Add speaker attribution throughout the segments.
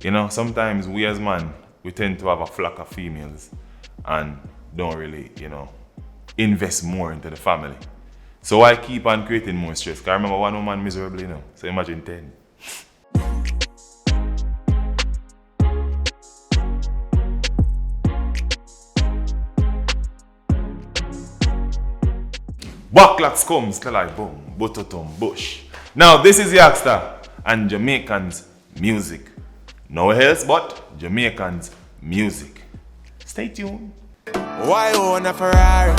Speaker 1: You know, sometimes we as men, we tend to have a flock of females and don't really, invest more into the family. So I keep on creating more stress. Because I remember one woman miserably, so imagine 10. Backlash comes till I boom, butotum, bush. Now this is Yaksta and Jamaicans music. No else but Jamaicans music. Stay tuned.
Speaker 2: Why own a Ferrari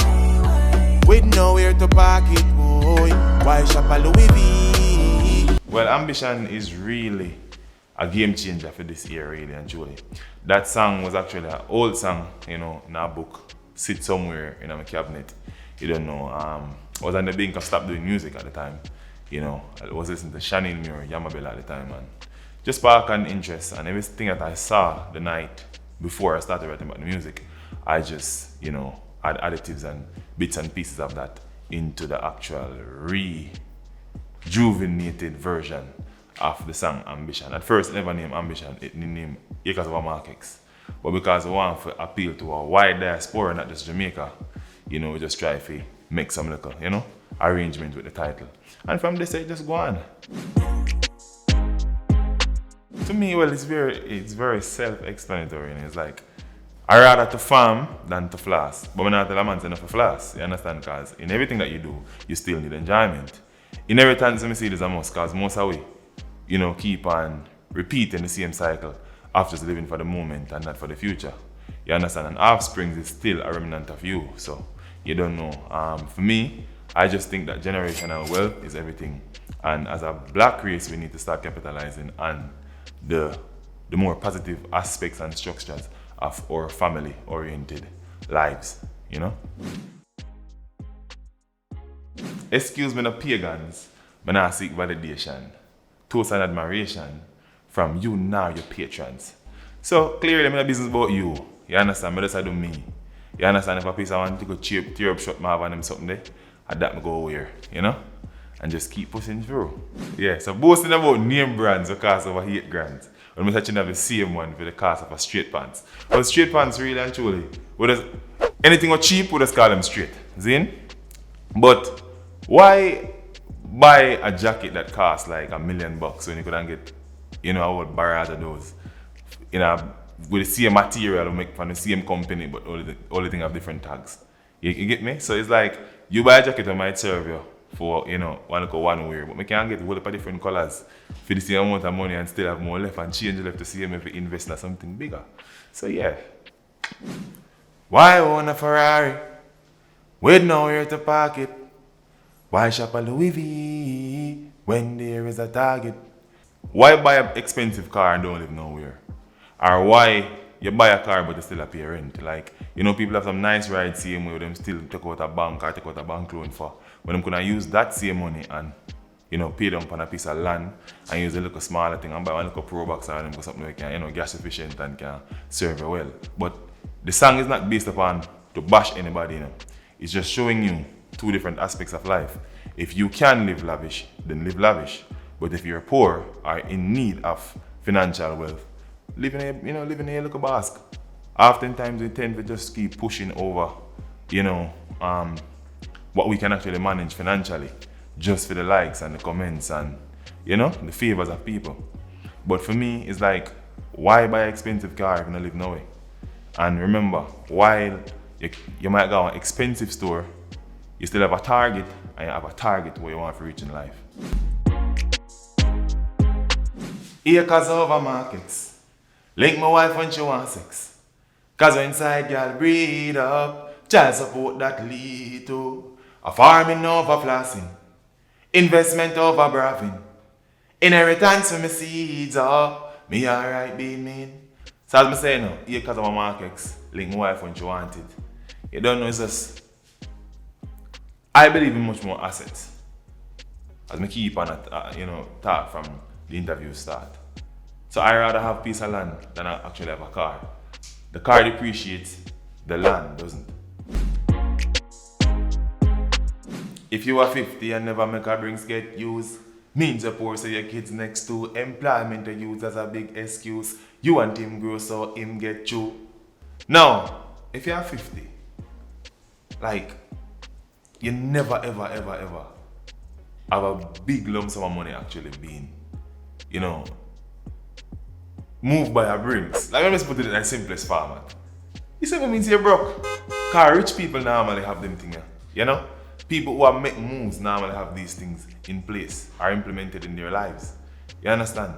Speaker 2: with nowhere to park it, boy? Why shop a Louis V?
Speaker 1: Well, Ambition is really a game changer for this year, really and truly. That song was actually an old song, in a book, sit somewhere in my cabinet. You don't know. I was on the brink of stop doing music at the time. I was listening to Shannon Muir, Yamabella at the time, and just spark an interest. And everything that I saw the night before I started writing about the music, I just, add additives and bits and pieces of that into the actual rejuvenated version of the song Ambition. At first, I never named Ambition, it named Acres of a Markex. But because I want to appeal to a wide diaspora, not just Jamaica, we just try to make some little, arrangement with the title. And from this, it just go on. To me, well, it's very self-explanatory. And it's like, I rather to farm than to floss. But when I tell a man enough to floss, you understand? Because in everything that you do, you still need enjoyment. Inheritance, I see this a must, because most of we, keep on repeating the same cycle of just living for the moment and not for the future. You understand? And offspring is still a remnant of you. So you don't know. For me, I just think that generational wealth is everything. And as a black race, we need to start capitalizing on the more positive aspects and structures of our family-oriented lives, Excuse me, the pagans, but I seek validation, toast and admiration from you now, your patrons. So clearly, I'm in a business about you. You understand? But that's do me. You understand? If a piece I want to go tear up shot my have on them something there, I that me go where, and just keep pushing through. Yeah, so boasting about name brands will cost over $8,000. When we're touching have the same one for the cost of a straight pants. But straight pants really and truly, anything or cheap, we just call them straight. Zin? But why buy a jacket that costs like $1 million when you couldn't get, a whole barrage of those, with the same material make from the same company, but all the thing have different tags. You get me? So it's like you buy a jacket that might serve you for one wear, but we can get a whole heap of different colors for the same amount of money and still have more left and change left to see if we invest in something bigger. So yeah. Why own a Ferrari with nowhere to park it? Why shop a Louis V when there is a Target? Why buy an expensive car and don't live nowhere? Or why you buy a car but you still pay rent? Like, people have some nice rides same way them still take out a bank or take out a bank loan for. When I'm gonna use that same money and pay them on a piece of land and use a little smaller thing and buy one little pro box or something that can, gas efficient and can serve you well. But the song is not based upon to bash anybody, It's just showing you two different aspects of life. If you can live lavish, then live lavish. But if you're poor or in need of financial wealth, live in a little basket. Oftentimes we tend to just keep pushing over, what we can actually manage financially, just for the likes and the comments and, the favors of people. But for me, it's like, why buy an expensive car if you don't live nowhere? And remember, while you might go to an expensive store, you still have a target, and you have a target where you want to reach in life. Acres over markets. Link my wife when she wants sex. Cause when inside girl breed up, child support that lead to a farming over flossing, investment over braving, inheritance for me seeds up, me alright being mean. So as I say now, acres over markets, link my wife when she want it. You don't know, it's just, I believe in much more assets. As me keep on talk from the interview start. So I rather have a piece of land than I actually have a car. The car depreciates, the land doesn't. If you are 50 and never make a drinks get used, Means of poor, so your kids next to employment are used as a big excuse. You want him grow so him get you. Now, if you're 50, like, you never ever ever ever have a big lump sum of money actually being, you know, moved by a brings. Like, let me just put it in the simplest format. You see what means you're broke? Because rich people normally have them things, you know? People who are make moves normally have these things in place, are implemented in their lives. You understand?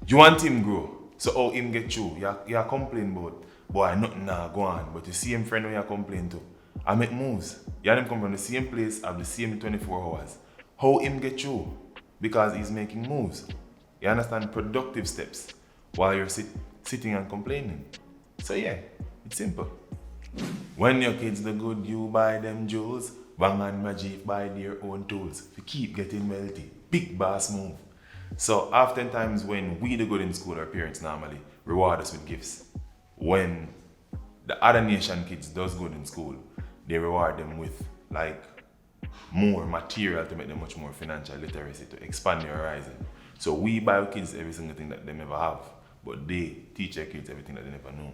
Speaker 1: You want him grow, so how him get you? You complain about, boy, nothing now go on. But you see him friend when you complain to, I make moves. You and him come from the same place, have the same 24 hours. How him get you? Because he's making moves. You understand? Productive steps while you're sitting and complaining. So yeah, it's simple. When your kids do good, you buy them jewels. Bang and Majid buy their own tools. You keep getting wealthy. Big boss move. So oftentimes when we do good in school, our parents normally reward us with gifts. When the other nation kids does good in school, they reward them with like more material to make them much more financial literacy, to expand their horizon. So we buy our kids every single thing that they never have, but they teach their kids everything that they never know.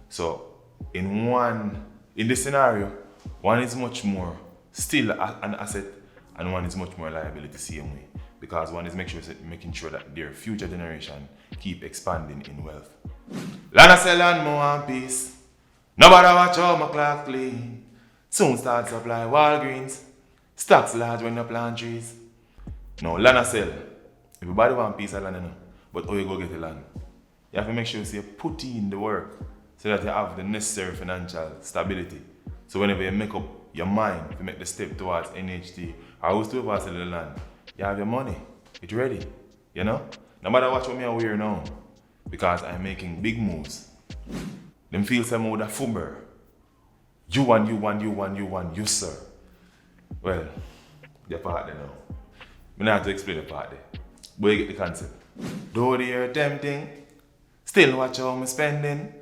Speaker 1: So in this scenario, one is much more still an asset and one is much more liability same way. Because one is making sure that their future generation keep expanding in wealth. Lana sell and more and peace. Nobody watch how my clock clean. Soon start supply Walgreens. Stocks large when you plant trees. Now Lana sell. Everybody want piece of land, you know. But how you go get the land? You have to make sure you put in the work so that you have the necessary financial stability. So whenever you make up your mind to make the step towards NHT or who's to ever sell the land, you have your money. It's ready. You know? No matter what me I wear now, because I'm making big moves. Them feel some more the fumber. You sir. Well, the part there now. I don't have to explain the part there. But you get the concept. Though they are tempting, still watch how I'm spending.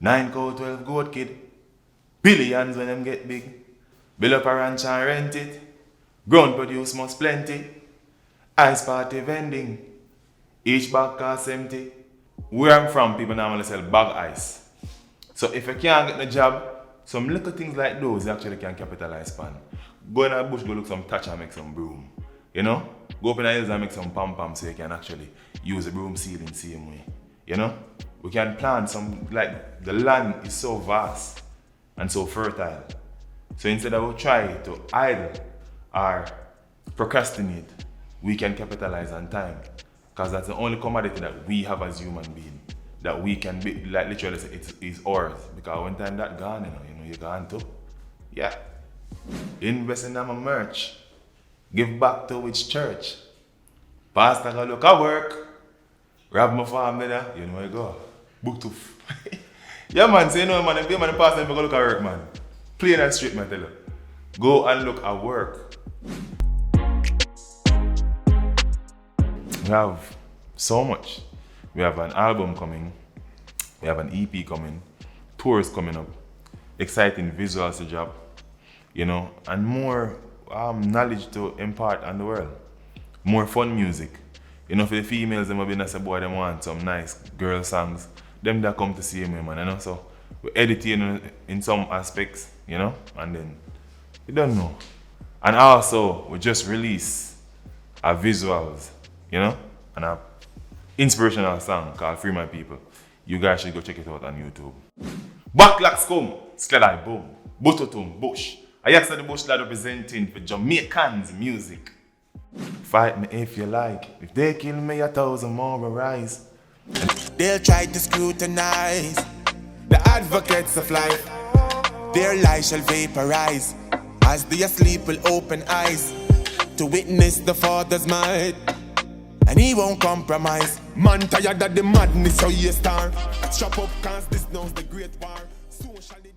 Speaker 1: 9 cow, 12 goat kid. Billions when them get big. Build up a ranch and rent it. Ground produce must plenty. Ice party vending. Each bag costs empty. Where I'm from, people normally sell bag ice. So if you can't get the job, some little things like those you actually can capitalize on. Go in a bush, go look some thatch and make some broom. You know? Go up in the hills and make some pom-pom so you can actually use the broom ceiling same way. You know? We can plant some, like, the land is so vast and so fertile. So instead of try to idle or procrastinate, we can capitalize on time. Because that's the only commodity that we have as human beings. That we can be, like literally say it's ours. Because one time that gone, you know, you're gone too. Yeah. Invest in my merch. Give back to which church. Pastor go look at work. Grab my farm there, you know where you go. Book to. Yeah man, say no man, if you man the pastor go look at work man. Plain and straight man tell you. Go and look at work. We have so much. We have an album coming. We have an EP coming. Tours coming up. Exciting visuals to drop. You know, and more knowledge to impart on the world. More fun music. You know, for the females, them have been say, boy, them want some nice girl songs. Them that come to see me, man, you know. So we editing in some aspects, you know, and then you don't know. And also, we just release our visuals, you know, and our inspirational song called Free My People. You guys should go check it out on YouTube. Backlocks come, Skledai boom, Butotum, Bush. Yaksta the Bush lad representing for Jamaicans music. Fight me if you like. If they kill me, 1,000 more will rise.
Speaker 2: They'll try to scrutinize the advocates of life. Their lies shall vaporize as the asleep will open eyes to witness the Father's might. And he won't compromise. Man tired of the madness, so he a star. Strap up cause this knows the great war. Socially